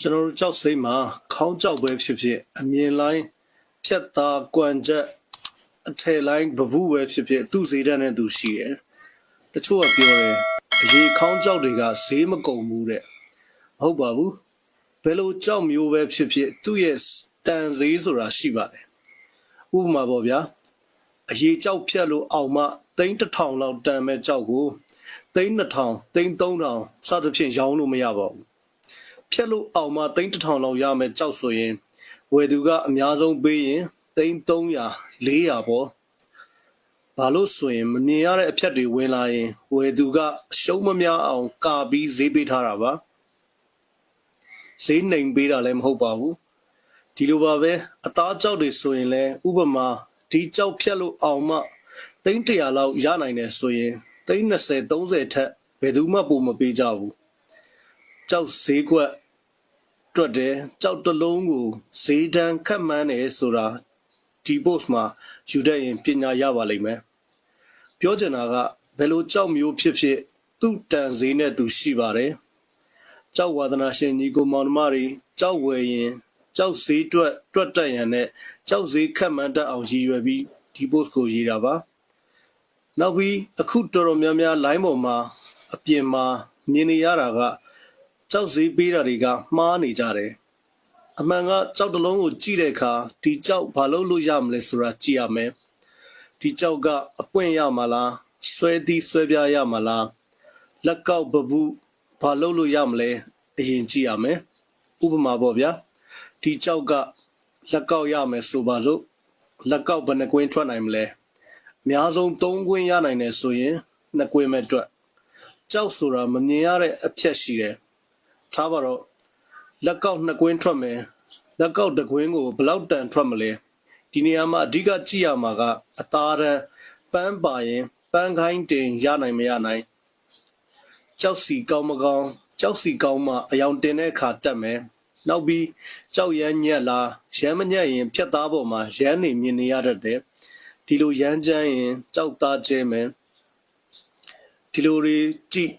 ကျွန်တော်တို့ကြောက်စိမ့်မှာခေါင်းကြောက်ပဲဖြစ်ဖြစ်အမြင်လိုင်းဖြတ်သားကွမ်ချက်အထယ်လိုင်းဘဘူးပဲဖြစ်ဖြစ်သူ့ဈေးတန်းနဲ့သူရှိတယ်တချို့ကပြောတယ်အရေးခေါင်းကြောက်တွေကဈေးမကုန်ဘူးတဲ့မဟုတ်ပါဘူးဘယ်လိုကြောက်မျိုးပဲဖြစ်ဖြစ်သူ့ရဲ့တန်ဈေးဆိုတာရှိပါတယ်ဥပမာပေါ့ဗျာအရေးကြောက်ဖြတ်လို့အောင်မှ3000လောက်တန်မဲ့ကြောက်ကို3000 3000စသဖြင့်ရောင်းလို့မရပါဘူးဖြတ်လို့အောင်မှ3000လောက်ရမယ်ကြောက်ဆိုရင်ဝယ်သူကအများဆုံးပေးရင်300 400ပေါ့ဘာလို့ဆိုရင်မမြင်ရတဲ့အဖြတ်တွေဝင်လာရင်ဝယ်သူကရှုံးမများအောင်ကာပြီးဈေးပေးထားတာပါဈေးနှိမ်ပေးတာလည်းမဟုတ်ပါဘူးဒီလိုပါပဲအသားကြောက်တွေဆိုရင်လည်းဥပမာဒီကြောက်ဖြတ်လို့အောင်မှ300လောက်ရနိုင်တယ်ဆိုရင်20 30ထက်ဘယ်သူမှပိုမပေးကြဘူးကြောက်ဈေးကွက်တွက်တယ်ကြောက်တလုံးကိုဈေးတန်းခတ်မှန်းတယ်ဆိုတာဒီ post မှာယူတတ်ရင်ပညာရပါလိမ့်မယ်ပြောချင်တာကဘယ်လိုကြောက်မျိုးဖြစ်ဖြစ်သူ့တန်ဈေးနဲ့သူရှိပါတယ်ကြောက်ဝါသနာရှင်ညီကိုမောင်နှမတွေကြောက်ဝယ်ရင်ကြောက်ဈေးတွက်တတ်ရန်နဲ့ကြောက်ဈေးခတ်မှန်းတတ်အောင်ရည်ရွယ်ပြီးဒီ post ကိုရေးတာပါနောက်ပြီးအခုတော်တော်များများ line ပေါ်မှာအပြင်မှာမြင်နေရတာကကြောက်ဈေးပေးတာတွေကမှားနေကြတယ်အမှန်ကကြောက်တလုံးကိုကြည့်တဲ့အခါဒီကြောက်ဘာလို့ရမလဲဆိုတာကြည့်ရမယ်ဒီကြောက်ကအပွင့်ရမှာလားဆွဲသီးဆွဲပြားရမှာလားလက်ကောက်ပဘူးဘာလို့ရမလဲအရင်ကြည့်ရမယ်ဥပမာပေါ့ဗျာဒီကြောက်ကလက်ကောက်ရမယ်ဆိုပါစို့လက်ကောက်ဘယ်နှကွင်းထွက်နိုင်မလဲအများဆုံး3ကွင်းရနိုင်တယ်ဆိုရင်2ကွင်းမဲ့တွက်ကြောက်ဆိုတာမမြင်ရတဲ့အဖြတ်ရှိတယ်ထားပါတော့လက်ကောက်2ကွင်းထွက်မယ်လက်ကောက်1ကွင်းကိုဘယ်လောက်တန်ထွက်မလဲဒီနေရာမှာအဓိကကြည့်ရမှာကအသားတန်းပန်းပါရင်ပန်းခိုင်းတင်ရနိုင်မရနိုင်ကြောက်စီကောင်းမကောင်းကြောက်စီကောင်းမှအယောင်တင်တဲ့အခါတက်မယ်နောက်ပြီးကြောက်ရမ်းညက်လားရမ်းမညက်ရင်ဖြတ်သားပေါ်မှာရမ်းနေမြင်နေရတတ်တယ်ဒီလိုရမ်းချမ်းရင်ကြောက်သားကျဲမယ်ဒီလိုတွေကြည့်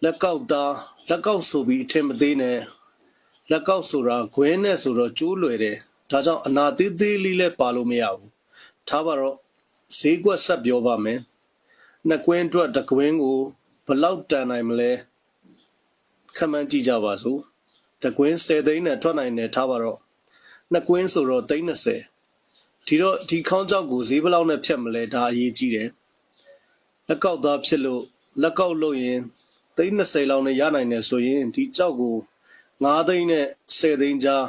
လက်ကောက်သားလက်ကောက်ဆိုပြီးအထင်မသေးနဲ့လက်ကောက်ဆိုတာခွင်းနဲ့ဆိုတော့ကျိုးလွယ်တယ်ဒါကြောင့်အနာသေးသေးလေးလည်းပါလို့မရဘူးထားပါတော့ဈေးကွက်ဆက်ပြောပါမယ်2ကွင်းအတွက်1ကွင်းကိုဘယ်လောက်တန်နိုင်မလဲခက်မှန်းကြည့်ကြပါစို့1ကွင်း10သိန်းနဲ့ထွက်နိုင်တယ်ထားပါတော့2ကွင်းဆိုတော့30ဒီတော့ဒီခေါင်းကြောက်ကိုဈေးဘယ်လောက်နဲ့ဖြတ်မလဲဒါအရေးကြီးတယ်လက်ကောက်သားဖြစ်လို့လက်ကောက်လို့ရင်30လောက်နဲ့ရနိုင်တယ်ဆိုရင်ဒီကြောက်ကို9သိန်းနဲ့10သိန်းကြား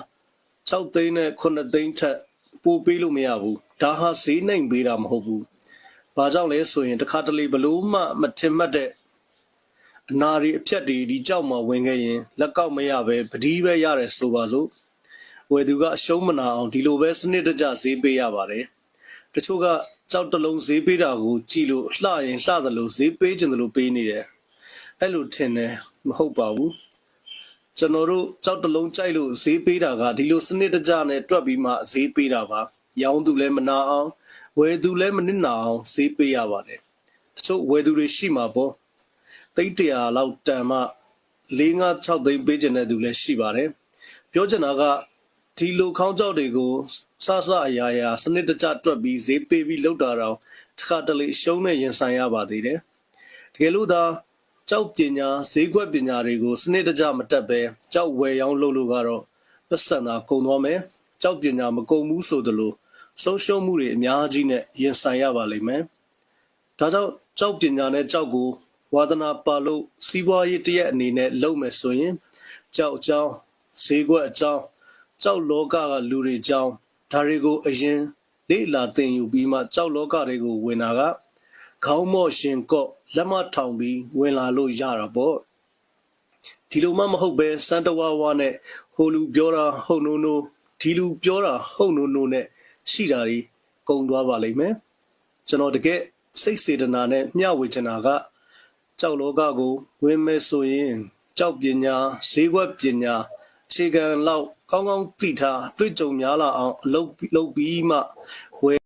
6သိန်းနဲ့9သိန်းထက်ပိုပေးလို့မရဘူးဒါဟာဈေးနှိမ်ပေးတာမဟုတ်ဘူးဘာကြောင့်လဲဆိုရင်တစ်ခါတလေဘလို့မှမထင်မှတ်တဲ့အနာရီအဖြတ်တွေဒီကြောက်မှာဝင်ခဲ့ရင်လက်ကောက်မရပဲပတိပဲရတယ်ဆိုပါစို့ဝယ်သူကအရှုံးမနာအောင်ဒီလိုပဲစနစ်တကျဈေးပေးရပါတယ်တချို့ကကြောက်တလုံးဈေးပေးတာကိုကြည့်လို့လှရင်လှသလိုဈေးပေးချင်တယ်လို့ပေးနေတယ်အဲ့လိုထင်တယ်မဟုတ်ပါဘူးကျွန်တော်တို့ကြောက်တလုံးကြိုက်လို့ဈေးပေးတာကဒီလိုစနစ်တကျနဲ့တွက်ပြီးမှဈေးပေးတာပါရောင်းသူလည်းမနာအောင်ဝယ်သူလည်းမနစ်နာအောင်ဈေးပေးရပါတယ်တချို့ဝယ်သူတွေရှိမှာပေါ့300လောက်တန်မှ4-5-6သိန်းပေးချင်တဲ့သူလည်းရှိပါတယ်ပြောချင်တာကဒီလိုခေါင်းကြောက်တွေကိုစအရာစနစ်တကျတွက်ပြီးဈေးပေးပြီးလောက်တာတော့တစ်ခါတလေရှုံးနဲ့ရင်ဆိုင်ရပါသေးတယ်တကယ်လို့သာကြောက်ပညာဈေးကွက်ပညာတွေကိုစနစ်တကျမတက်ပဲကြောက်ဝယ်ရောင်းလုပ်လို့ကတော့ပတ်စံသာကုန်သွားမယ်ကြောက်ပညာမကုန်ဘူးဆိုသလိုဆုံးရှုံးမှုတွေအများကြီးနဲ့ရင်ဆိုင်ရပါလိမ့်မယ်ဒါကြောင့်ကြောက်ပညာနဲ့ကြောက်ကိုဝါသနာပါလို့စီးပွားရေးတရက်အနေနဲ့လုပ်မယ်ဆိုရင်ကြောက်အကြောင်းဈေးကွက်အကြောင်းကြောက်လောကကလူတွေအကြောင်းဒါတွေကိုအရင်လေ့လာသင်ယူပြီးမှကြောက်လောကတွေကိုဝင်တာကခေါင်းမော့ရှင်ကော့လက်မထောင်ပြီးဝင်လာလို့ရတာပေါ့ဒီလိုမှမဟုတ်ပဲစန်တဝါဝါနဲ့ဟိုလူပြောတာဟုတ်နိုးနိုးဒီလူပြောတာဟုတ်နိုးနိုးနဲ့ရှိတာတွေကုန်သွားပါလိမ့်မယ်ကျွန်တော်တကယ်စိတ်စေတနာနဲ့မျှဝေချင်တာကကြောက်လောကကိုဝင်မယ်ဆိုရင်ကြောက်ပညာဈေးကွက်ပညာအခြေခံလောက်ကောင်းကောင်းသိထားတွေ့ကြုံများလာအောင်အလုပ်လုပ်ပြီးမှဝယ်